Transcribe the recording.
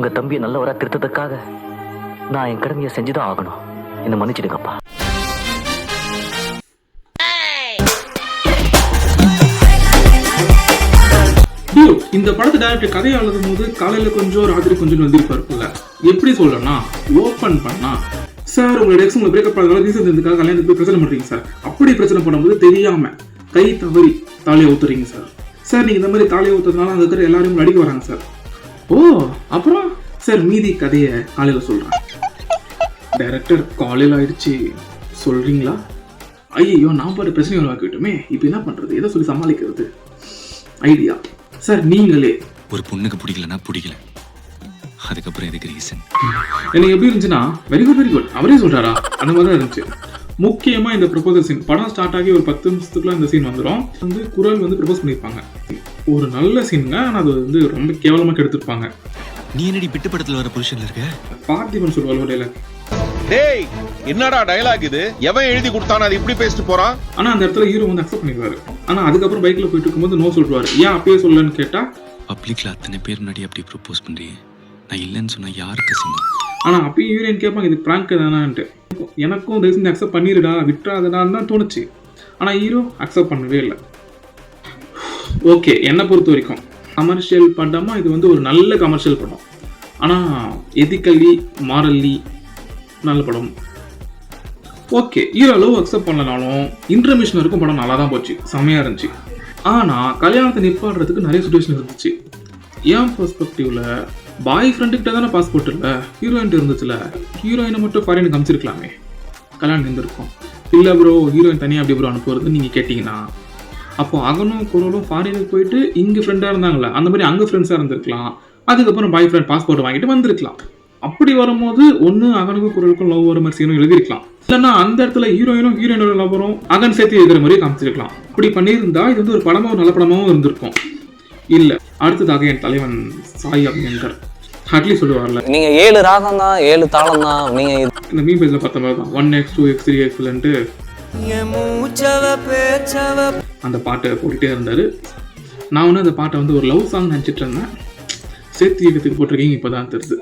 உங்க தம்பியை நல்லவரா திருத்ததுக்காக நான் என் கடமையை செஞ்சுதான் ஆகணும். என்ன மன்னிச்சிடுங்கப்பா. இந்த படத்தை டைரக்டர் கதையை எழுதும் போது காலையில கொஞ்சம் ராத்திரி கொஞ்சம் வந்திருப்பாருக்குல்ல. எப்படி சொல்லணும்னா ஓப்பன் பண்ணா சார் உங்களோட எக்ஸ் உங்களை பிரேக்கப் பண்ணதால ரீசன் இருந்துக்காக கல்யாணத்துக்கு பிரச்சனை பண்றீங்க சார். அப்படி பிரச்சனை பண்ணும்போது தெரியாம கை தவறி தாலியை ஊத்துறீங்க சார். சார் நீங்க இந்த மாதிரி தாலியை ஊத்துறதுனால அங்க இருக்கிற எல்லாரையும் அடிக்க வராங்க சார். ஓ அப்புறம் சார் மீதி கதையை காலையில சொல்றேன். டைரக்டர் காலையில் ஆயிடுச்சு சொல்றீங்களா? ஐயோ நான் பாட்டு பிரச்சனை உருவாக்கிட்டோமே, இப்போ என்ன பண்றது, எதை சொல்லி சமாளிக்கிறது? ஐடியா சார் நீங்களே. ஒரு பொண்ணுக்கு பிடிக்கலன்னா பிடிக்கல, அதுக்கப்புறம் எதுக்கு ரீசன்? எனக்கு எப்படி இருந்துச்சுன்னா வெரி குட் அவரே சொல்றாரா அந்த மாதிரி தான் இருந்துச்சு. முக்கியமா இந்த ப்ரொபோசல் சீன் படம் ஸ்டார்ட் ஆகி ஒரு 10 நிமிஷத்துக்குள்ள இந்த சீன் வந்துடும். குரல் ப்ரொபோஸ் பண்ணியிருப்பாங்க. ஒரு நல்ல சீனுங்க, ஆனால் அது ரொம்ப கேவலமாக கெடுத்திருப்பாங்க. நீ என்னடி பிட்டு படத்துல வர பொசிஷன்ல இருக்க? பார்த்திபன் சொல்வாள் ஒரு டைலாக், டேய் என்னடா டயலாக் இது, எவன் எழுதி கொடுத்தானே அது இப்படி பேசிட்டு போறான். ஆனா அந்த இடத்துல ஹீரோ அக்செப்ட் பண்ணிடுவாரு. ஆனா அதுக்கப்புறம் பைக்ல போயிட்டு இருக்கும்போது நோ சொல்றாரு. ஏன் அப்பயே சொல்லலன்னு கேட்டா, பப்ளிக்ல அத்தனை பேர் முன்னாடி அப்படி ப்ரொபோஸ் பண்றீங்க, நான் இல்லைன்னு சொன்னா யாருக்கு சிங்கம்? ஆனா அப்பயும் ஹீரோயின் கேட்பாங்க இது பிராங்க் தானான்ட்டு. எனக்கும் தயவுசெஞ்சு அக்செப்ட் பண்ணிடுடா விட்டுறாதடான்னு தான் தோணுச்சு. ஆனா ஹீரோ அக்செப்ட் பண்ணவே இல்லை. ஓகே என்னை பொறுத்த வரைக்கும் கமர்ஷியல் படமா இது ஒரு நல்ல கமர்ஷியல் படம். ஆனா எதிக்கலி மாரல்லி நல்ல படம். ஓகே ஹீரோ லவ் அக்செப்ட் பண்ணலனாலும் இன்டர்மிஷன் வரைக்கும் படம் நல்லா தான் போச்சு, செம்மையா இருந்துச்சு. ஆனா கல்யாணத்தை நிப்பாடுறதுக்கு நிறைய சுச்சுவேஷன் இருந்துச்சு. என் பெர்ஸ்பெக்டிவ்ல பாய் ஃப்ரெண்டுக்கிட்ட தானே பாஸ்போர்ட் இல்லை, ஹீரோயின் இருந்துச்சுல, ஹீரோயினை மட்டும் ஃபாரினுக்கு அனுப்பிச்சிருக்கலாமே, கல்யாணம் இருந்திருக்கும். இல்லை ப்ரோ ஹீரோயின் தனியாக அப்படி ப்ரோ அனுப்புறது நீங்கள் கேட்டிங்கன்னா, அப்போ அகனும் குரலும் ஃபாரினுக்கு போயிட்டு இங்கே ஃப்ரெண்டாக இருந்தாங்களே அந்த மாதிரி அங்கே ஃப்ரெண்ட்ஸாக இருந்திருக்கலாம். அதுக்கப்புறம் பாய் ஃப்ரெண்ட் பாஸ்போர்ட் வாங்கிட்டு வந்திருக்கலாம். அப்படி வரும்போது ஒன்று அகனுக்கும் குரலுக்கும் லவ் வர மாதிரி சீனும் எழுதிருக்கலாம். இல்லைன்னா அந்த இடத்துல ஹீரோயினோட லவரும் அகன் சேர்த்து எழுதுற மாதிரி காமிச்சிருக்கலாம். அப்படி பண்ணியிருந்தா இது ஒரு படமாகவும் நல்ல படமாகவும் இருந்திருக்கும். இல்லை அடுத்ததாக என் தலைவன் சாய் அபியங்கர் ஹட்லி சொல்லுவார்ல, நீங்க 7 ராகம் தான் 7 தாளம் தான். நீங்க இந்த மீன் பேஜ்ல பார்த்த மாதிரி தான் 1x 2x 3xன்ட்டு அந்த பாட்டை போட்டுட்டே இருந்தாரு. நான் அந்த பாட்டை ஒரு லவ் சாங் நினச்சிட்டு இருந்தேன். சேர்த்து இயக்கத்துக்கு போட்டிருக்கீங்க இப்போதான் தெரியுது.